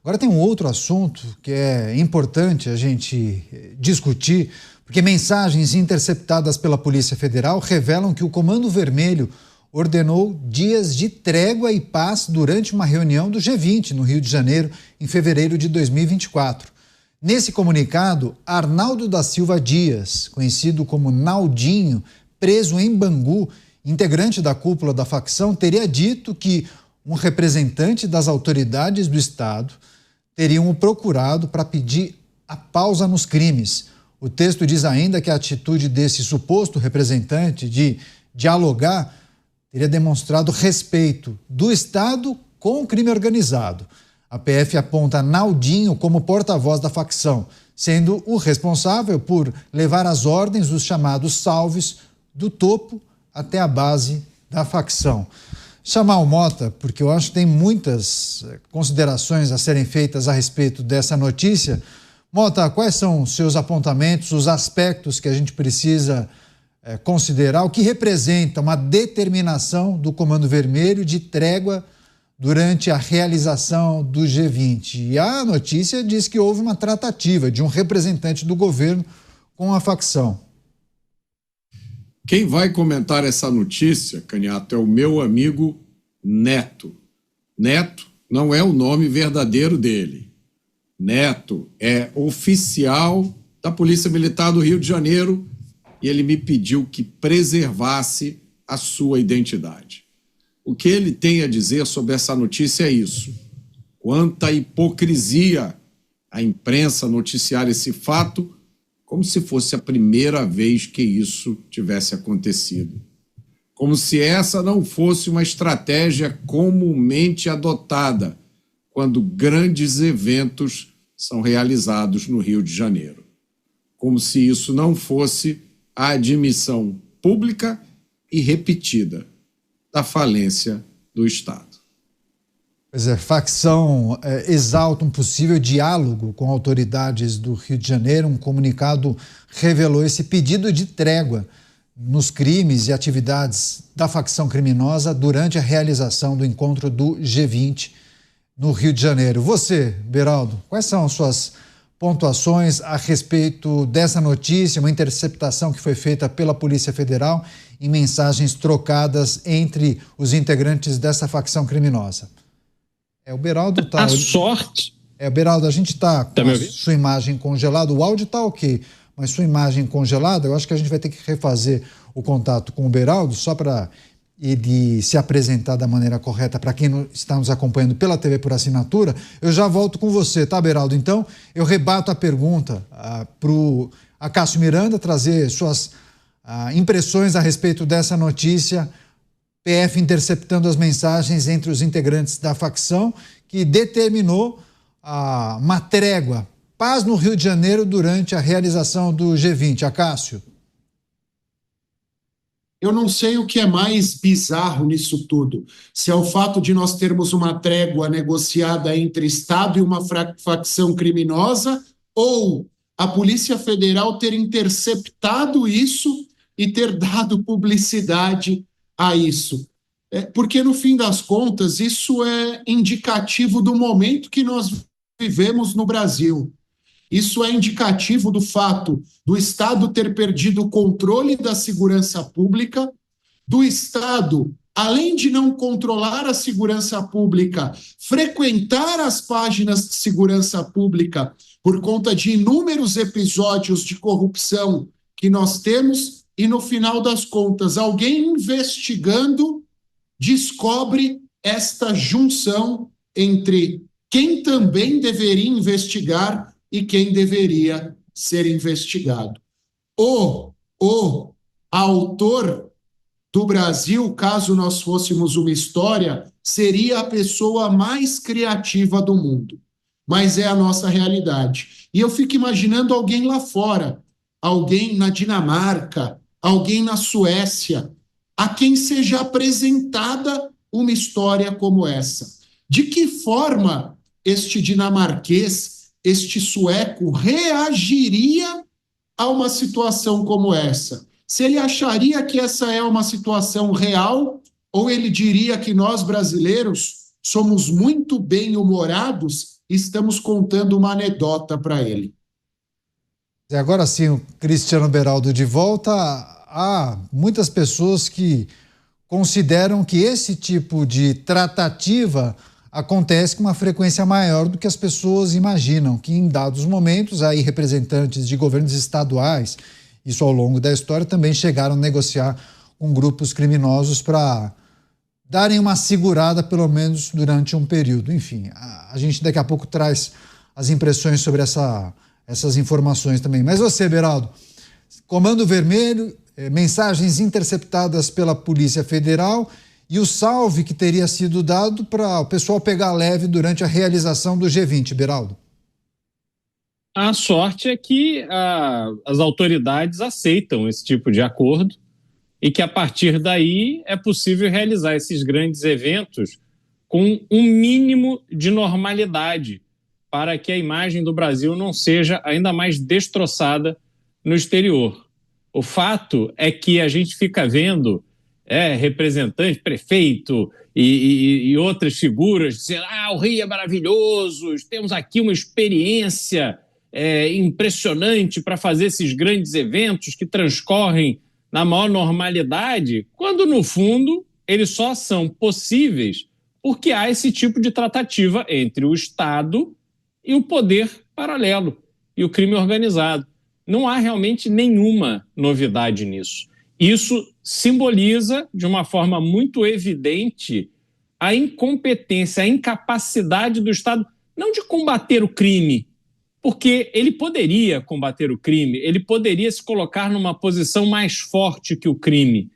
Agora tem um outro assunto que é importante a gente discutir, porque mensagens interceptadas pela Polícia Federal revelam que o Comando Vermelho ordenou dias de trégua e paz durante uma reunião do G20 no Rio de Janeiro, em fevereiro de 2024. Nesse comunicado, Arnaldo da Silva Dias, conhecido como Naldinho, preso em Bangu, integrante da cúpula da facção, teria dito que um representante das autoridades do Estado teriam o procurado para pedir a pausa nos crimes. O texto diz ainda que a atitude desse suposto representante de dialogar teria demonstrado respeito do Estado com o crime organizado. A PF aponta Naldinho como porta-voz da facção, sendo o responsável por levar as ordens dos chamados salves do topo até a base da facção. Chamar o Mota, porque eu acho que tem muitas considerações a serem feitas a respeito dessa notícia. Mota, quais são os seus apontamentos, os aspectos que a gente precisa considerar, o que representa uma determinação do Comando Vermelho de trégua durante a realização do G20? E a notícia diz que houve uma tratativa de um representante do governo com a facção. Quem vai comentar essa notícia, Caniato, é o meu amigo Neto. Neto não é o nome verdadeiro dele. Neto é oficial da Polícia Militar do Rio de Janeiro e ele me pediu que preservasse a sua identidade. O que ele tem a dizer sobre essa notícia é isso. Quanta hipocrisia a imprensa noticiar esse fato como se fosse a primeira vez que isso tivesse acontecido. Como se essa não fosse uma estratégia comumente adotada quando grandes eventos são realizados no Rio de Janeiro. Como se isso não fosse a admissão pública e repetida da falência do Estado. Pois é, facção exalta um possível diálogo com autoridades do Rio de Janeiro. Um comunicado revelou esse pedido de trégua nos crimes e atividades da facção criminosa durante a realização do encontro do G20 no Rio de Janeiro. Você, Beraldo, quais são as suas pontuações a respeito dessa notícia, uma interceptação que foi feita pela Polícia Federal em mensagens trocadas entre os integrantes dessa facção criminosa? O Beraldo tá... A sorte... Beraldo, a gente está com a sua imagem congelada, o áudio está ok, mas sua imagem congelada, eu acho que a gente vai ter que refazer o contato com o Beraldo, só para ele se apresentar da maneira correta para quem está nos acompanhando pela TV por assinatura. Eu já volto com você, tá, Beraldo? Então, eu rebato a pergunta para Cássio Miranda, trazer suas impressões a respeito dessa notícia. PF interceptando as mensagens entre os integrantes da facção que determinou uma trégua, paz no Rio de Janeiro durante a realização do G20. Cássio. Eu não sei o que é mais bizarro nisso tudo. Se é o fato de nós termos uma trégua negociada entre Estado e uma facção criminosa, ou a Polícia Federal ter interceptado isso e ter dado publicidade a isso. Porque, no fim das contas, isso é indicativo do momento que nós vivemos no Brasil. Isso é indicativo do fato do Estado ter perdido o controle da segurança pública, do Estado, além de não controlar a segurança pública, frequentar as páginas de segurança pública por conta de inúmeros episódios de corrupção que nós temos, e no final das contas, alguém investigando descobre esta junção entre quem também deveria investigar e quem deveria ser investigado. O autor do Brasil, caso nós fôssemos uma história, seria a pessoa mais criativa do mundo. Mas é a nossa realidade. E eu fico imaginando alguém lá fora, alguém na Dinamarca, alguém na Suécia, a quem seja apresentada uma história como essa. De que forma este dinamarquês, este sueco, reagiria a uma situação como essa? Se ele acharia que essa é uma situação real, ou ele diria que nós, brasileiros, somos muito bem-humorados estamos contando uma anedota para ele. E agora sim, o Cristiano Beraldo de volta. Há muitas pessoas que consideram que esse tipo de tratativa acontece com uma frequência maior do que as pessoas imaginam, que em dados momentos aí representantes de governos estaduais, isso ao longo da história, também chegaram a negociar com grupos criminosos para darem uma segurada, pelo menos durante um período. Enfim, a gente daqui a pouco traz as impressões sobre essas informações também. Mas você, Beraldo, Comando Vermelho, mensagens interceptadas pela Polícia Federal e o salve que teria sido dado para o pessoal pegar leve durante a realização do G20, Beraldo. A sorte é que as autoridades aceitam esse tipo de acordo e que a partir daí é possível realizar esses grandes eventos com um mínimo de normalidade para que a imagem do Brasil não seja ainda mais destroçada no exterior. O fato é que a gente fica vendo representante, prefeito e outras figuras dizendo o Rio é maravilhoso, temos aqui uma experiência impressionante para fazer esses grandes eventos que transcorrem na maior normalidade, quando no fundo eles só são possíveis porque há esse tipo de tratativa entre o Estado e o poder paralelo e o crime organizado. Não há realmente nenhuma novidade nisso. Isso simboliza, de uma forma muito evidente, a incompetência, a incapacidade do Estado, não de combater o crime, porque ele poderia combater o crime, ele poderia se colocar numa posição mais forte que o crime,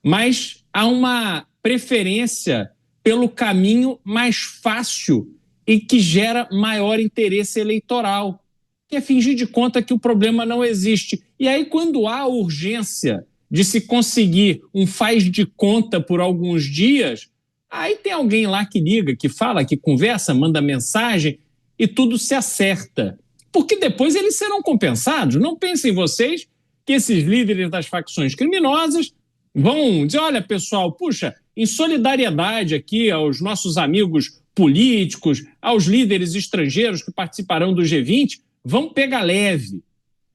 mas há uma preferência pelo caminho mais fácil e que gera maior interesse eleitoral, que é fingir de conta que o problema não existe. E aí, quando há urgência de se conseguir um faz de conta por alguns dias, aí tem alguém lá que liga, que fala, que conversa, manda mensagem e tudo se acerta. Porque depois eles serão compensados. Não pensem vocês que esses líderes das facções criminosas vão dizer, olha, pessoal, puxa, em solidariedade aqui aos nossos amigos políticos, aos líderes estrangeiros que participarão do G20, vamos pegar leve.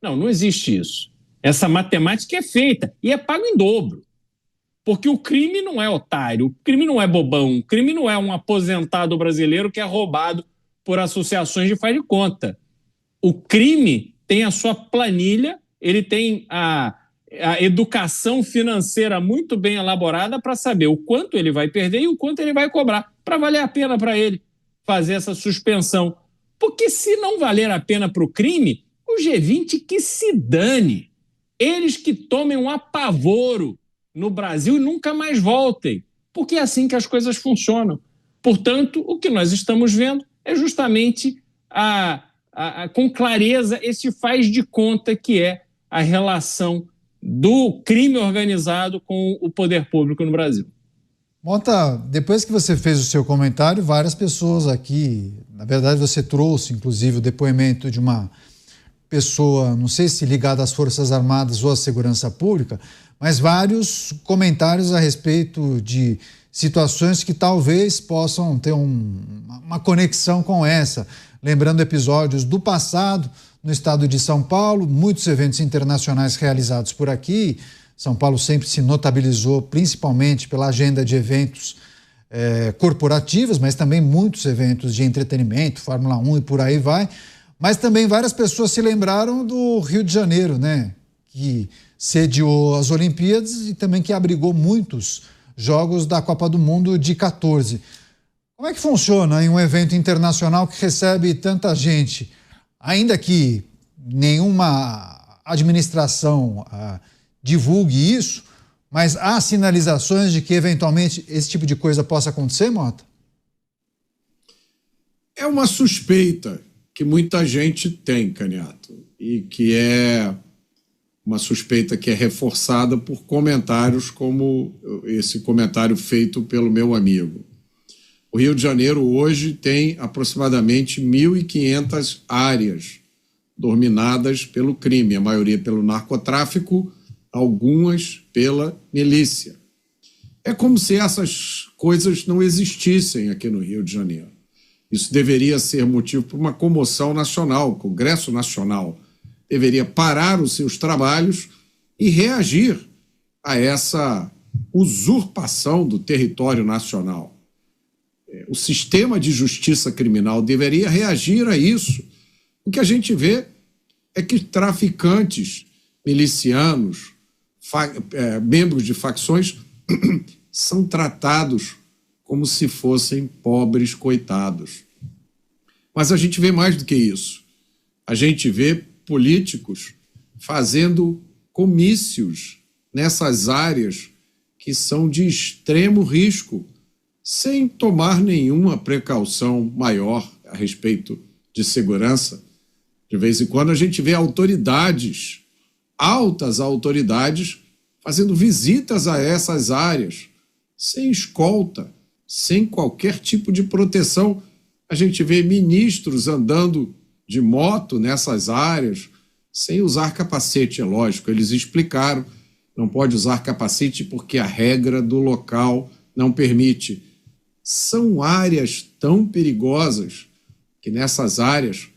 Não, não existe isso. Essa matemática é feita e é pago em dobro. Porque o crime não é otário, o crime não é bobão, o crime não é um aposentado brasileiro que é roubado por associações de faz de conta. O crime tem a sua planilha, ele tem a educação financeira muito bem elaborada para saber o quanto ele vai perder e o quanto ele vai cobrar, para valer a pena para ele fazer essa suspensão. Porque se não valer a pena para o crime, o G20 que se dane. Eles que tomem um apavoro no Brasil e nunca mais voltem. Porque é assim que as coisas funcionam. Portanto, o que nós estamos vendo é justamente com clareza esse faz de conta que é a relação do crime organizado com o poder público no Brasil. Mota, depois que você fez o seu comentário, várias pessoas aqui, na verdade você trouxe inclusive o depoimento de uma pessoa, não sei se ligada às Forças Armadas ou à Segurança Pública, mas vários comentários a respeito de situações que talvez possam ter uma conexão com essa. Lembrando episódios do passado no estado de São Paulo, muitos eventos internacionais realizados por aqui. São Paulo sempre se notabilizou principalmente pela agenda de eventos corporativos, mas também muitos eventos de entretenimento, Fórmula 1 e por aí vai. Mas também várias pessoas se lembraram do Rio de Janeiro, né? Que sediou as Olimpíadas e também que abrigou muitos jogos da Copa do Mundo de 14. Como é que funciona em um evento internacional que recebe tanta gente, ainda que nenhuma administração divulgue isso, mas há sinalizações de que eventualmente esse tipo de coisa possa acontecer, Mota? É uma suspeita que muita gente tem, Caniato, e que é uma suspeita que é reforçada por comentários como esse comentário feito pelo meu amigo. O Rio de Janeiro hoje tem aproximadamente 1.500 áreas dominadas pelo crime, a maioria pelo narcotráfico, algumas pela milícia. É como se essas coisas não existissem aqui no Rio de Janeiro. Isso deveria ser motivo para uma comoção nacional. O Congresso Nacional deveria parar os seus trabalhos e reagir a essa usurpação do território nacional. O sistema de justiça criminal deveria reagir a isso. O que a gente vê é que traficantes, milicianos, membros de facções são tratados como se fossem pobres coitados. Mas a gente vê mais do que isso. A gente vê políticos fazendo comícios nessas áreas que são de extremo risco, sem tomar nenhuma precaução maior a respeito de segurança. De vez em quando a gente vê autoridades, altas autoridades, fazendo visitas a essas áreas, sem escolta, sem qualquer tipo de proteção. A gente vê ministros andando de moto nessas áreas, sem usar capacete, é lógico. Eles explicaram, não pode usar capacete porque a regra do local não permite. São áreas tão perigosas que nessas áreas,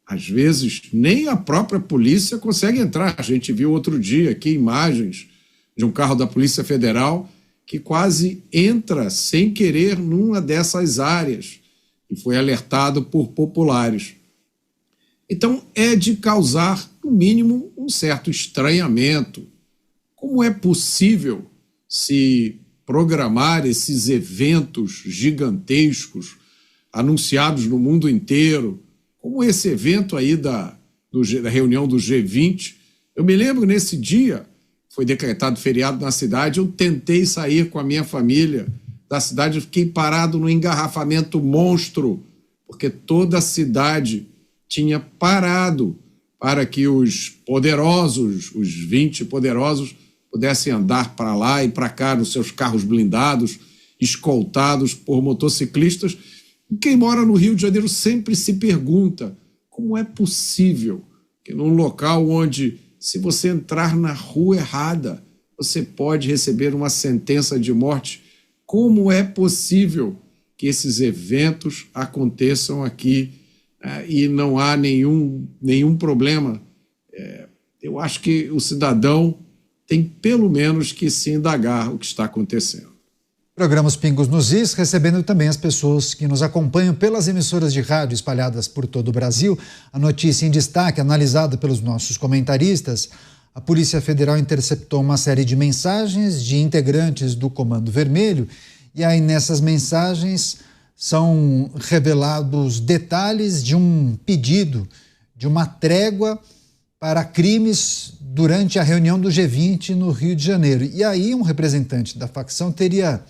às vezes, nem a própria polícia consegue entrar. A gente viu outro dia aqui imagens de um carro da Polícia Federal que quase entra sem querer numa dessas áreas e foi alertado por populares. Então, é de causar, no mínimo, um certo estranhamento. Como é possível se programar esses eventos gigantescos anunciados no mundo inteiro, como esse evento aí da reunião do G20? Eu me lembro nesse dia, foi decretado feriado na cidade, eu tentei sair com a minha família da cidade, eu fiquei parado no engarrafamento monstro, porque toda a cidade tinha parado para que os poderosos, os 20 poderosos, pudessem andar para lá e para cá nos seus carros blindados, escoltados por motociclistas. Quem mora no Rio de Janeiro sempre se pergunta como é possível que num local onde, se você entrar na rua errada, você pode receber uma sentença de morte, como é possível que esses eventos aconteçam aqui e não há nenhum problema? Eu acho que o cidadão tem pelo menos que se indagar o que está acontecendo. Programa Pingos nos Is, recebendo também as pessoas que nos acompanham pelas emissoras de rádio espalhadas por todo o Brasil. A notícia em destaque, analisada pelos nossos comentaristas: a Polícia Federal interceptou uma série de mensagens de integrantes do Comando Vermelho, e aí nessas mensagens são revelados detalhes de um pedido, de uma trégua para crimes durante a reunião do G20 no Rio de Janeiro. E aí um representante da facção teria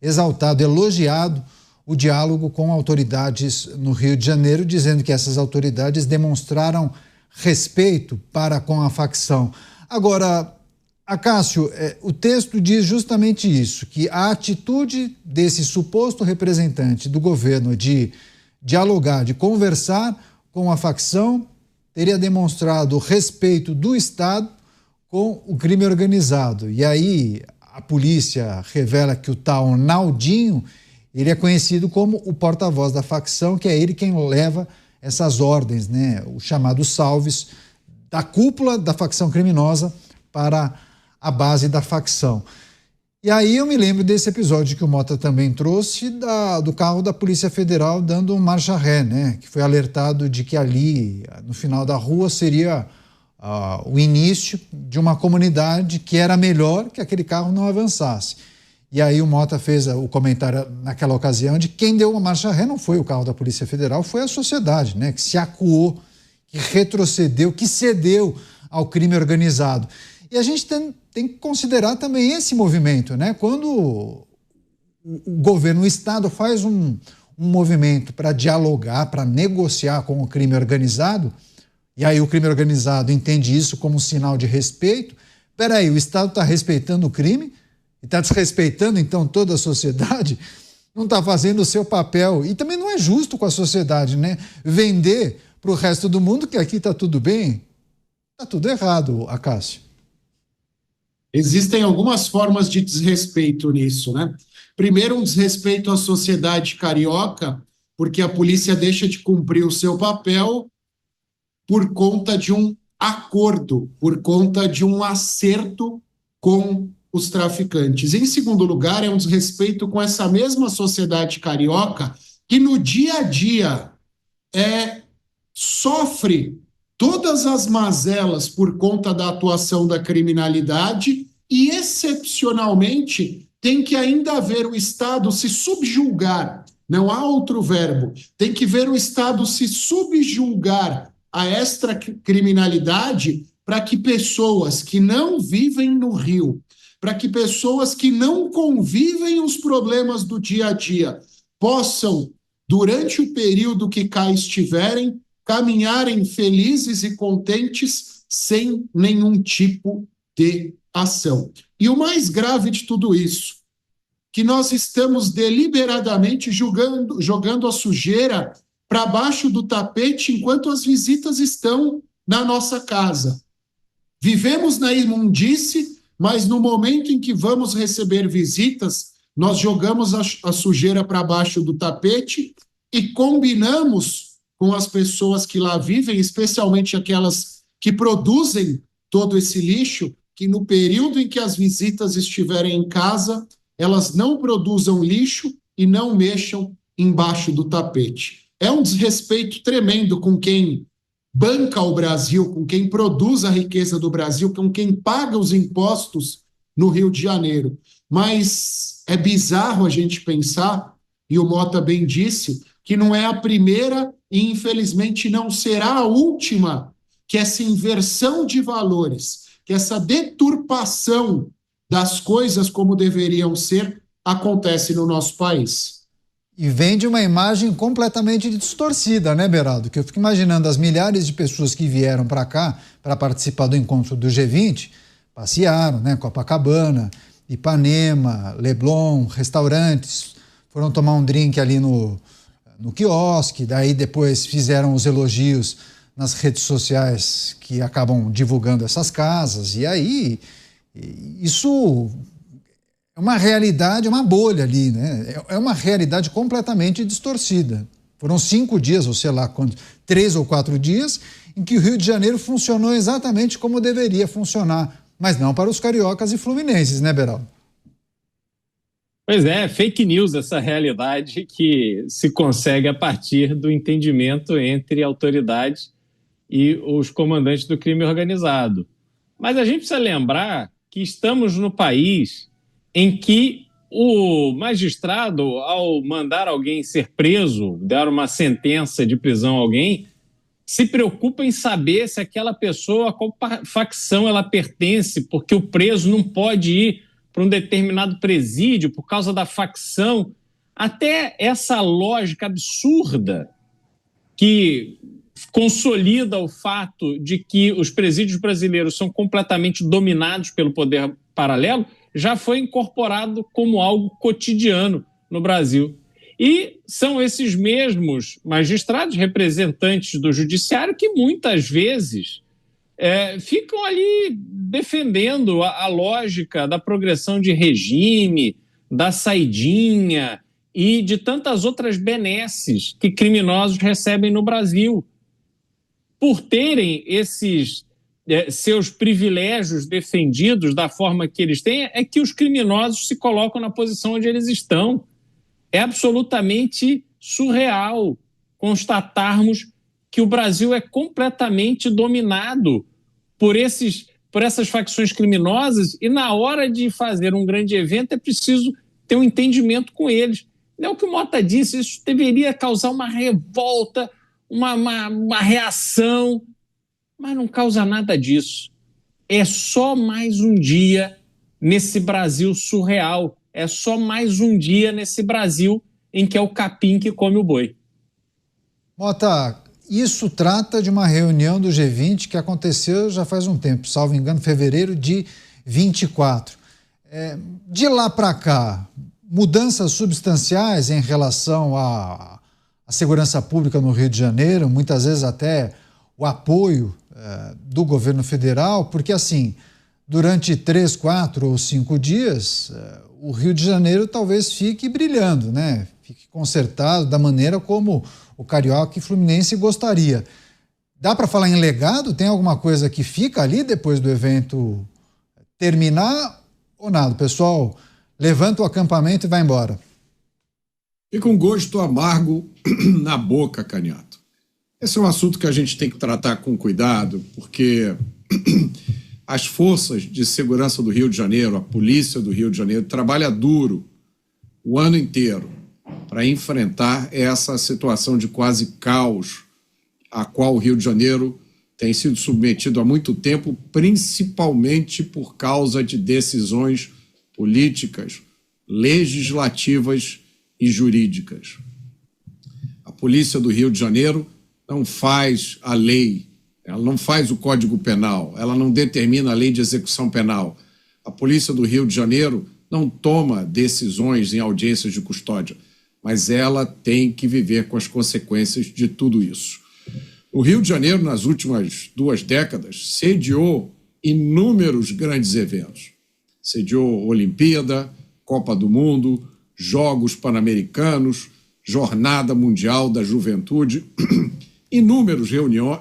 exaltado, elogiado o diálogo com autoridades no Rio de Janeiro, dizendo que essas autoridades demonstraram respeito para com a facção. Agora, Acácio, o texto diz justamente isso, que a atitude desse suposto representante do governo de dialogar, de conversar com a facção, teria demonstrado respeito do Estado com o crime organizado. E aí a polícia revela que o tal Naldinho, ele é conhecido como o porta-voz da facção, que é ele quem leva essas ordens, né? Os chamados salves da cúpula da facção criminosa para a base da facção. E aí eu me lembro desse episódio que o Mota também trouxe, do carro da Polícia Federal dando um marcha ré, né? Que foi alertado de que ali, no final da rua, seria o início de uma comunidade que era melhor que aquele carro não avançasse. E aí o Mota fez o comentário naquela ocasião de que quem deu uma marcha ré não foi o carro da Polícia Federal, foi a sociedade, né? Que se acuou, que retrocedeu, que cedeu ao crime organizado. E a gente tem que considerar também esse movimento, né? Quando o governo, o Estado faz um movimento para dialogar, para negociar com o crime organizado, e aí o crime organizado entende isso como um sinal de respeito. Peraí, o Estado está respeitando o crime e está desrespeitando, então, toda a sociedade? Não está fazendo o seu papel. E também não é justo com a sociedade, né? Vender para o resto do mundo que aqui está tudo bem. Está tudo errado, Acácio. Existem algumas formas de desrespeito nisso, né? Primeiro, um desrespeito à sociedade carioca, porque a polícia deixa de cumprir o seu papel por conta de um acordo, por conta de um acerto com os traficantes. Em segundo lugar, é um desrespeito com essa mesma sociedade carioca que no dia a dia sofre todas as mazelas por conta da atuação da criminalidade e, excepcionalmente, tem que ainda ver o Estado se subjulgar, não há outro verbo, tem que ver o Estado se subjulgar a esta criminalidade para que pessoas que não vivem no Rio, para que pessoas que não convivem os problemas do dia a dia possam, durante o período que cá estiverem, caminharem felizes e contentes sem nenhum tipo de ação. E o mais grave de tudo isso, que nós estamos deliberadamente jogando a sujeira para baixo do tapete enquanto as visitas estão na nossa casa. Vivemos na imundície, mas no momento em que vamos receber visitas, nós jogamos a sujeira para baixo do tapete e combinamos com as pessoas que lá vivem, especialmente aquelas que produzem todo esse lixo, que no período em que as visitas estiverem em casa, elas não produzam lixo e não mexam embaixo do tapete. É um desrespeito tremendo com quem banca o Brasil, com quem produz a riqueza do Brasil, com quem paga os impostos no Rio de Janeiro. Mas é bizarro a gente pensar, e o Mota bem disse, que não é a primeira e, infelizmente, não será a última que essa inversão de valores, que essa deturpação das coisas como deveriam ser, acontece no nosso país. E vem de uma imagem completamente distorcida, né, Beraldo? Que eu fico imaginando as milhares de pessoas que vieram para cá para participar do encontro do G20, passearam, né, Copacabana, Ipanema, Leblon, restaurantes, foram tomar um drink ali no quiosque, daí depois fizeram os elogios nas redes sociais que acabam divulgando essas casas, e aí isso é uma realidade, uma bolha ali, né? É uma realidade completamente distorcida. Foram 5 dias, ou sei lá quantos, 3 ou 4 dias, em que o Rio de Janeiro funcionou exatamente como deveria funcionar, mas não para os cariocas e fluminenses, né, Beraldo? Pois é, fake news essa realidade que se consegue a partir do entendimento entre autoridades e os comandantes do crime organizado. Mas a gente precisa lembrar que estamos no país em que o magistrado, ao mandar alguém ser preso, dar uma sentença de prisão a alguém, se preocupa em saber se aquela pessoa, a qual facção ela pertence, porque o preso não pode ir para um determinado presídio por causa da facção. Até essa lógica absurda que consolida o fato de que os presídios brasileiros são completamente dominados pelo poder paralelo, já foi incorporado como algo cotidiano no Brasil. E são esses mesmos magistrados, representantes do judiciário, que muitas vezes ficam ali defendendo a lógica da progressão de regime, da saidinha e de tantas outras benesses que criminosos recebem no Brasil. Por terem esses seus privilégios defendidos da forma que eles têm, é que os criminosos se colocam na posição onde eles estão. É absolutamente surreal constatarmos que o Brasil é completamente dominado por essas facções criminosas e na hora de fazer um grande evento é preciso ter um entendimento com eles. Não é o que o Mota disse, isso deveria causar uma revolta, uma reação, mas não causa nada disso. É só mais um dia nesse Brasil surreal, é só mais um dia nesse Brasil em que é o capim que come o boi. Mota, isso trata de uma reunião do G20 que aconteceu já faz um tempo, salvo engano, fevereiro de 24. De lá para cá, mudanças substanciais em relação à segurança pública no Rio de Janeiro, muitas vezes até o apoio do governo federal, porque assim, durante 3, 4 ou 5 dias, o Rio de Janeiro talvez fique brilhando, né? fique consertado da maneira como o Carioca e Fluminense gostaria. Dá para falar em legado? Tem alguma coisa que fica ali depois do evento terminar ou nada? Pessoal, levanta o acampamento e vai embora. Fica um gosto amargo na boca, Caniato. Esse é um assunto que a gente tem que tratar com cuidado, porque as forças de segurança do Rio de Janeiro, a polícia do Rio de Janeiro, trabalha duro o ano inteiro para enfrentar essa situação de quase caos a qual o Rio de Janeiro tem sido submetido há muito tempo, principalmente por causa de decisões políticas, legislativas e jurídicas. A polícia do Rio de Janeiro não faz a lei, ela não faz o Código Penal, ela não determina a lei de execução penal. A polícia do Rio de Janeiro não toma decisões em audiências de custódia, mas ela tem que viver com as consequências de tudo isso. O Rio de Janeiro, nas últimas 2 décadas, sediou inúmeros grandes eventos. Sediou Olimpíada, Copa do Mundo, Jogos Pan-Americanos, Jornada Mundial da Juventude, inúmeras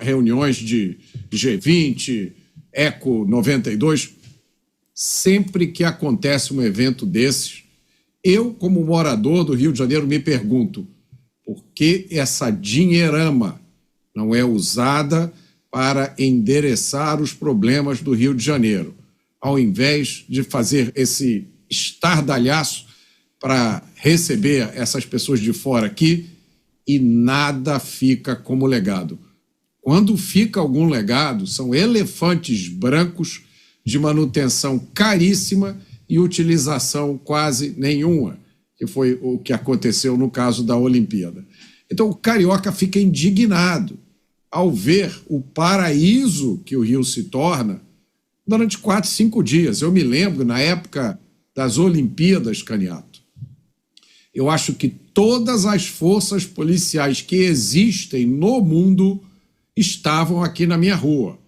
reuniões de G20, Eco 92. Sempre que acontece um evento desses, eu, como morador do Rio de Janeiro, me pergunto por que essa dinheirama não é usada para endereçar os problemas do Rio de Janeiro, ao invés de fazer esse estardalhaço para receber essas pessoas de fora aqui e nada fica como legado. Quando fica algum legado, são elefantes brancos de manutenção caríssima e utilização quase nenhuma, que foi o que aconteceu no caso da Olimpíada. Então o carioca fica indignado ao ver o paraíso que o Rio se torna durante 4, 5 dias. Eu me lembro, na época das Olimpíadas, Caniato, eu acho que todas as forças policiais que existem no mundo estavam aqui na minha rua,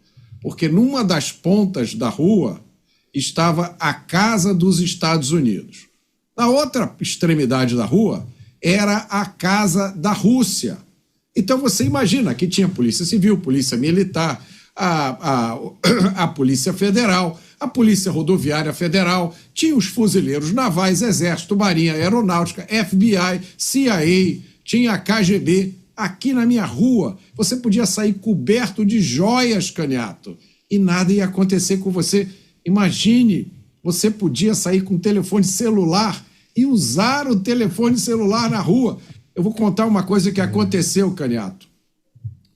porque numa das pontas da rua estava a Casa dos Estados Unidos. Na outra extremidade da rua era a Casa da Rússia. Então você imagina que tinha Polícia Civil, Polícia Militar, a Polícia Federal, a Polícia Rodoviária Federal, tinha os fuzileiros navais, Exército, Marinha, Aeronáutica, FBI, CIA, tinha a KGB. Aqui na minha rua, você podia sair coberto de joias, Caniato, e nada ia acontecer com você. Imagine, você podia sair com o telefone celular e usar o telefone celular na rua. Eu vou contar uma coisa que aconteceu, Caniato,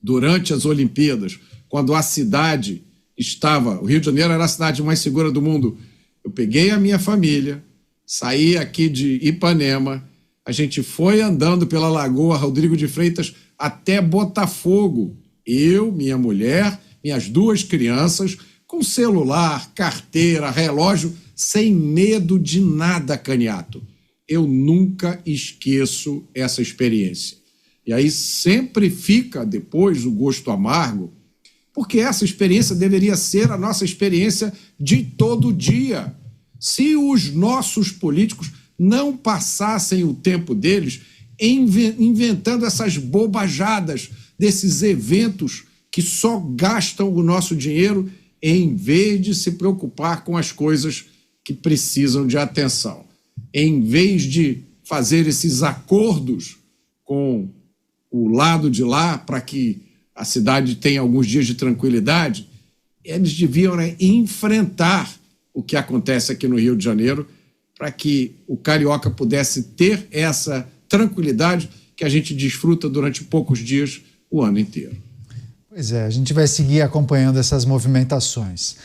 durante as Olimpíadas, quando a cidade estava... O Rio de Janeiro era a cidade mais segura do mundo. Eu peguei a minha família, saí aqui de Ipanema, a gente foi andando pela Lagoa Rodrigo de Freitas até Botafogo. Eu, minha mulher, minhas 2 crianças, com celular, carteira, relógio, sem medo de nada, Caniato. Eu nunca esqueço essa experiência. E aí sempre fica depois o gosto amargo, porque essa experiência deveria ser a nossa experiência de todo dia. Se os nossos políticos não passassem o tempo deles inventando essas bobajadas desses eventos que só gastam o nosso dinheiro em vez de se preocupar com as coisas que precisam de atenção. Em vez de fazer esses acordos com o lado de lá para que a cidade tenha alguns dias de tranquilidade, eles deviam enfrentar o que acontece aqui no Rio de Janeiro para que o carioca pudesse ter essa tranquilidade que a gente desfruta durante poucos dias o ano inteiro. Pois é, a gente vai seguir acompanhando essas movimentações.